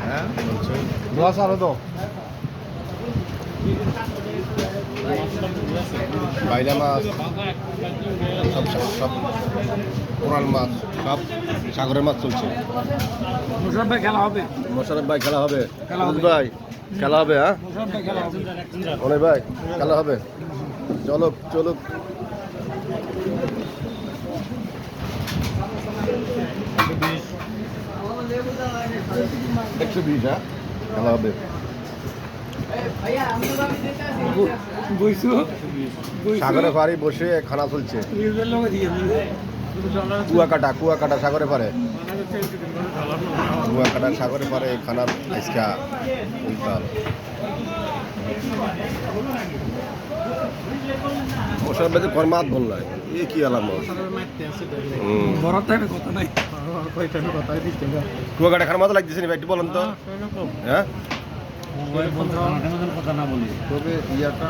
হ্যাঁ মাছ আরো তো বাইলা মাছ সব সব কোরাল মাছ সব সাগরের মাছ চলছে। মোশাররফ ভাই খেলা হবে। মোশাররফ ভাই খেলা হবে, খেলা হবে। ভাই খেলা হবে। হ্যাঁ মোশাররফ ভাই খেলা হবে। অনেক ভাই খেলা হবে। চলো চলুক। একশো 120 হ্যাঁ খেলা হবে। বইছো সাগরে পাড়ে বসে খানা চলছে। কুয়াকাটা সাগরে পারে, কুয়াকাটা সাগরে পারে খানার আজকা উল্টাল। মশার বাজে ফরমাত বল নাই এ কি আলাম বড় টাইমে কথা নাই। কুয়াকাটা খানার মতো লাগতেছে নি ভাই একটু বলেন তো। হ্যাঁ কথা না বলি তবে ইয়াটা